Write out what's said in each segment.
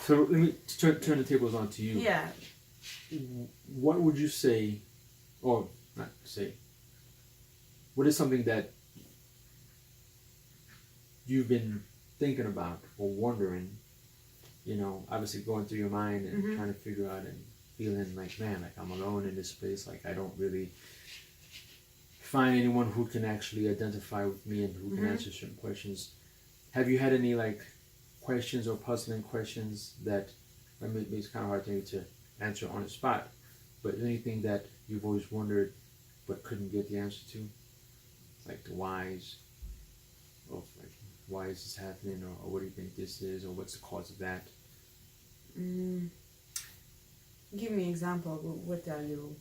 So let me turn the tables on to you. Yeah. What would you say, or not say, what is something that you've been thinking about or wondering, obviously going through your mind and trying to figure out and feeling like, man, like I'm alone in this space, like I don't really find anyone who can actually identify with me and who can answer certain questions. Have you had any like questions or puzzling questions that, I mean, it's kind of hard to answer on the spot, but anything that you've always wondered but couldn't get the answer to, like the whys of like, why is this happening, or what do you think this is, or what's the cause of that? Give me an example. What are you?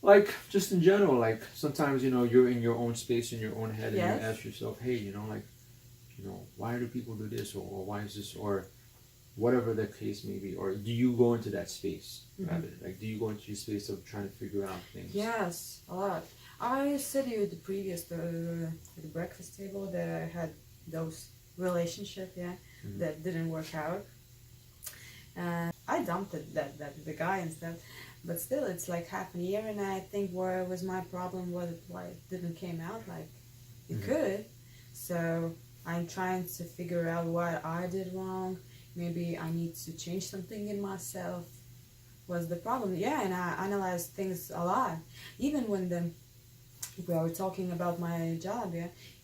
Like just in general, like sometimes you're in your own space in your own head, and Yes. you ask yourself, hey, why do people do this, or why is this, or whatever the case may be, or do you go into that space rather? Like, do you go into your space of trying to figure out things? Yes, a lot. I said you at the previous the breakfast table that I had those relationship, that didn't work out, and I dumped that the guy and stuff. But still, it's like half a year, and I think where was my problem, why it didn't came out like it could. So I'm trying to figure out what I did wrong. Maybe I need to change something in myself. What's the problem? Yeah, and I analyze things a lot. Even when we were talking about my job,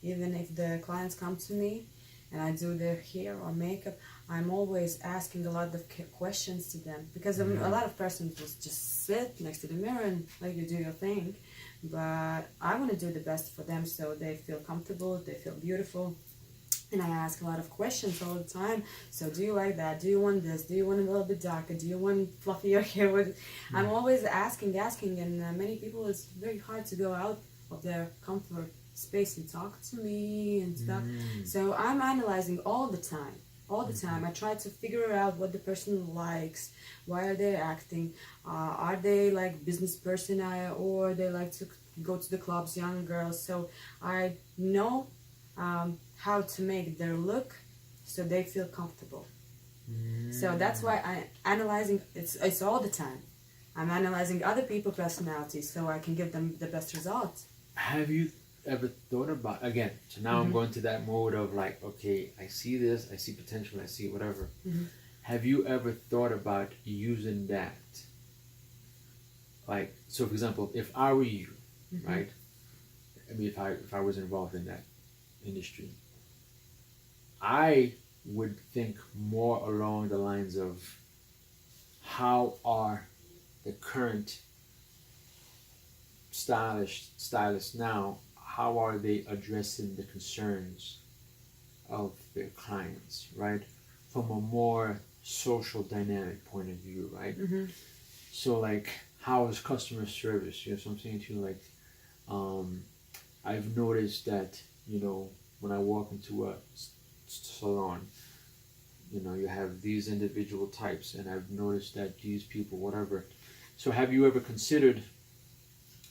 even if the clients come to me and I do their hair or makeup, I'm always asking a lot of questions to them, because a lot of persons will just sit next to the mirror and let you do your thing, but I want to do the best for them so they feel comfortable, they feel beautiful. And I ask a lot of questions all the time. So do you like that? Do you want this? Do you want it a little bit darker? Do you want fluffier hair? I'm always asking, and many people, it's very hard to go out of their comfort space and talk to me and stuff. So I'm analyzing all the time. I try to figure out what the person likes, why are they acting, are they like business person, or they like to go to the clubs, young girls. So I know how to make their look so they feel comfortable. So that's why I'm analyzing. It's all the time. I'm analyzing other people's personalities so I can give them the best results. Have you ever thought about, again, so now I'm going to that mode of like, okay, I see this, I see potential, I see whatever. Have you ever thought about using that? Like, so for example, if I were you, right? I mean, if I was involved in that industry, I would think more along the lines of, how are the current stylists now, how are they addressing the concerns of their clients, right? From a more social dynamic point of view, right? So like, how is customer service? So I'm saying to you, like, I've noticed that, when I walk into a salon, you have these individual types, and I've noticed that these people, whatever. So have you ever considered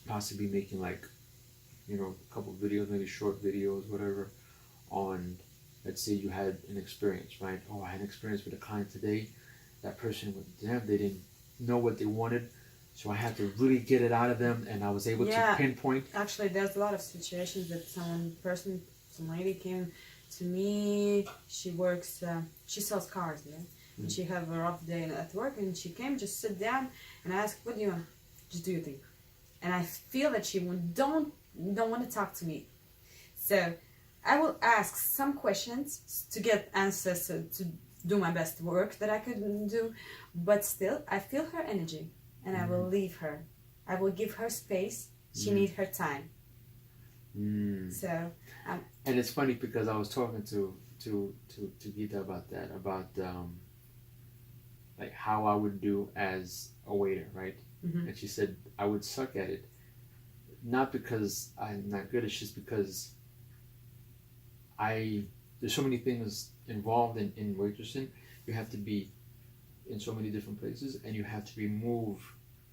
possibly making like, a couple videos, maybe short videos, whatever, on, let's say you had an experience, right? Oh, I had an experience with a client today. That person, they didn't know what they wanted, so I had to really get it out of them, and I was able to pinpoint. Actually, there's a lot of situations that some lady came to me. She works, she sells cars, and she have a rough day at work, and she came, just sit down, and I asked, what do you want? Just do your thing. And I feel that she don't want to talk to me. So I will ask some questions to get answers, to do my best work that I could do, but still I feel her energy, and I will leave her. I will give her space. She needs her time. So and it's funny because I was talking to Gita about that, about like how I would do as a waiter, right? And she said I would suck at it, not because I'm not good, it's just because there's so many things involved in waitressing. You have to be in so many different places, and you have to remove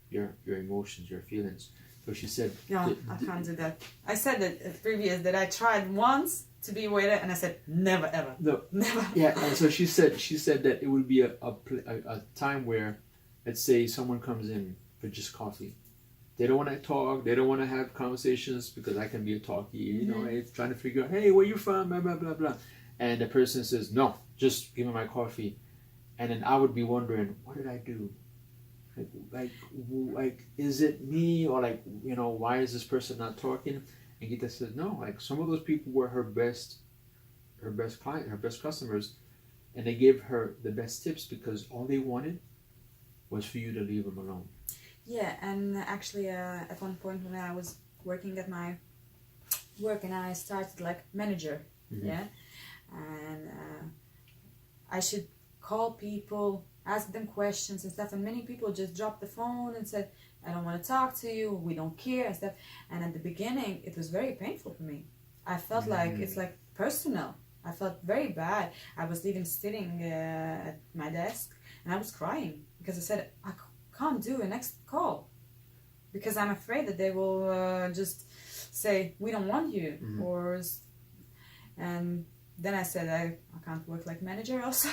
your emotions, your feelings. So she said, No, I can't do that. I said that previous that I tried once to be a waiter, and I said never ever. No. Never. Yeah, and so she said that it would be a time where, let's say someone comes in for just coffee. They don't want to talk. They don't want to have conversations because I can be a talkie. You know, it's trying to figure out, hey, where you from? Blah blah blah blah. And the person says, no, just give me my coffee. And then I would be wondering, what did I do? Like, is it me, or like, you know, why is this person not talking? And Gita says, no, like some of those people were her best client, her best customers, and they gave her the best tips because all they wanted was for you to leave them alone. Yeah, and actually, at one point when I was working at my work, and I started like manager, yeah, and I should call people, ask them questions and stuff, and many people just dropped the phone and said, I don't want to talk to you, we don't care and stuff. And at the beginning it was very painful for me. I felt like it's like personal. I felt very bad. I was even sitting at my desk and I was crying because I said I can't do a next call because I'm afraid that they will just say we don't want you, or and then I said I can't work like manager also.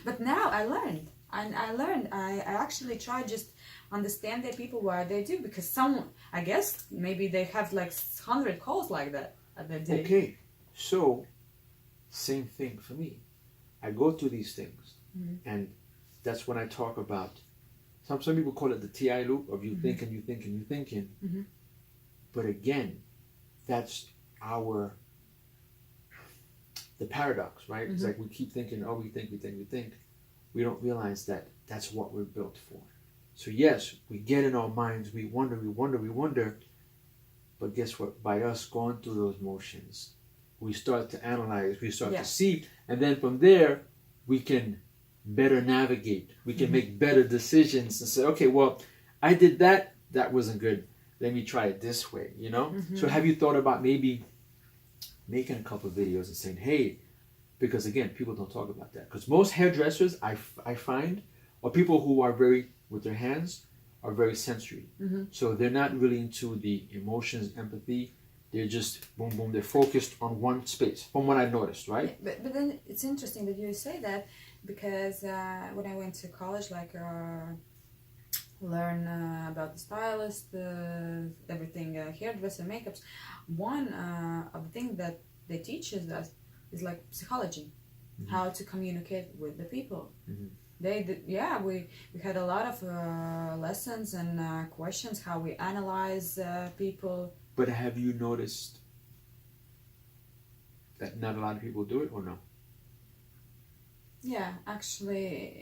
But now I learned. I actually try just understand the people why they do, because some, I guess maybe they have like 100 calls like that at their day. Okay, so same thing for me. I go through these things, and that's when I talk about. Some people call it the TI loop of you thinking, you thinking, you thinking. But again, that's the paradox, right? It's like we keep thinking, oh, we think. We don't realize that that's what we're built for. So yes, we get in our minds, we wonder. But guess what? By us going through those motions, we start to analyze, we start to see, and then from there, we can better navigate. We can make better decisions and say, okay, well, I did that wasn't good. Let me try it this way, you know? So have you thought about maybe making a couple of videos and saying, hey, because again, people don't talk about that. Because most hairdressers, I find, are people who are very, with their hands, are very sensory. So they're not really into the emotions, empathy. They're just boom, boom. They're focused on one space, from what I noticed, right? Yeah, but then it's interesting that you say that, because when I went to college, like learn about the stylist, everything, hairdresser, makeups, one of the things that they teach us is like psychology, how to communicate with the people. We had a lot of lessons and questions, how we analyze people. But have you noticed that not a lot of people do it, or no? Yeah, actually,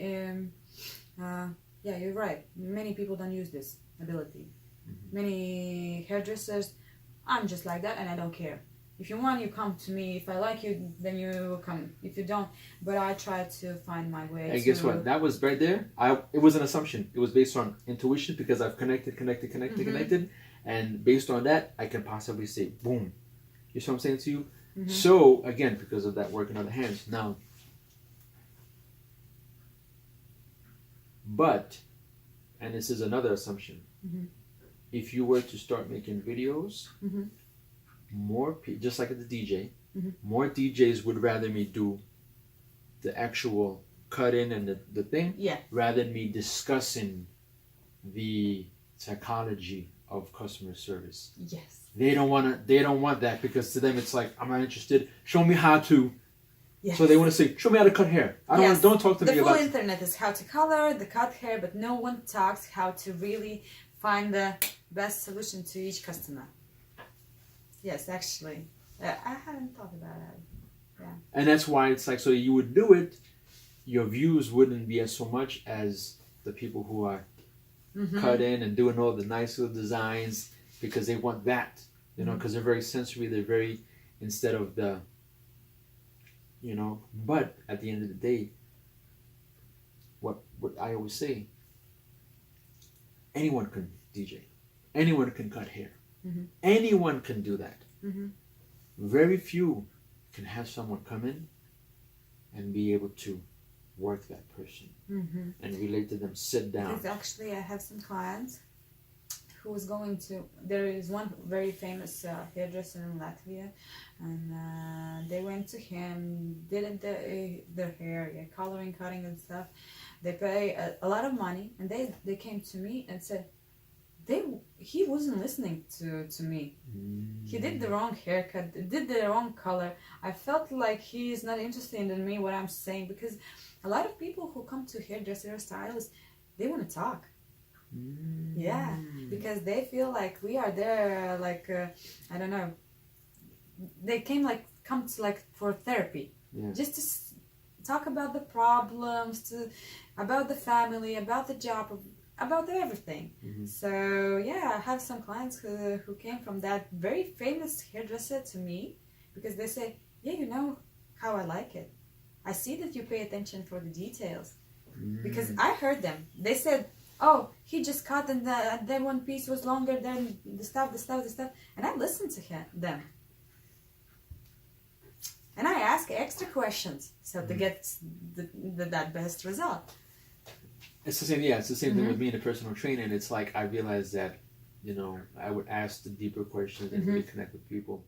yeah, you're right. Many people don't use this ability. Many hairdressers, I'm just like that and I don't care. If you want, you come to me. If I like you, then you come. If you don't, but I try to find my way. And guess what? That was right there. It was an assumption. It was based on intuition, because I've connected. And based on that, I can possibly say, boom. You see what I'm saying to you? So, again, because of that working on the hands. Now, but, and this is another assumption, if you were to start making videos, more people, just like the DJ, more DJs would rather me do the actual cut in and the thing, rather than me discussing the psychology of customer service. Yes. They don't want that, because to them it's like, I'm not interested. Show me how to. Yes. So they want to say, show me how to cut hair. Don't talk to me about. The full internet is how to color, the cut hair, but no one talks how to really find the best solution to each customer. Yes, actually, I hadn't thought about that. Yeah. And that's why it's like, so you would do it, your views wouldn't be as so much as the people who are cut in and doing all the nice little designs, because they want that, you know, because they're very sensory. They're very, instead of the, you know. But at the end of the day, what I always say, anyone can DJ, anyone can cut hair, anyone can do that. Very few can have someone come in and be able to work that person and relate to them, sit down. Because actually I have some clients who was going to, there is one very famous hairdresser in Latvia, and they went to him, did their hair, yeah, coloring, cutting and stuff. They pay a lot of money, and they came to me and said, he wasn't listening to me. He did the wrong haircut, did the wrong color. I felt like he is not interested in me, what I'm saying, because a lot of people who come to hairdresser or stylist, they want to talk. Yeah, because they feel like we are there, like I don't know. They come to like for therapy, just to talk about the problems, about the family, about the job, about everything. So yeah, I have some clients who came from that very famous hairdresser to me because they say, yeah, you know how I like it. I see that you pay attention for the details. Because I heard them. They said, oh, he just cut and then one piece was longer than the stuff. And I listened to them. And I ask extra questions so to get that best result. It's the same, it's the same thing with me in a personal training. It's like I realized that, I would ask the deeper questions and really connect with people.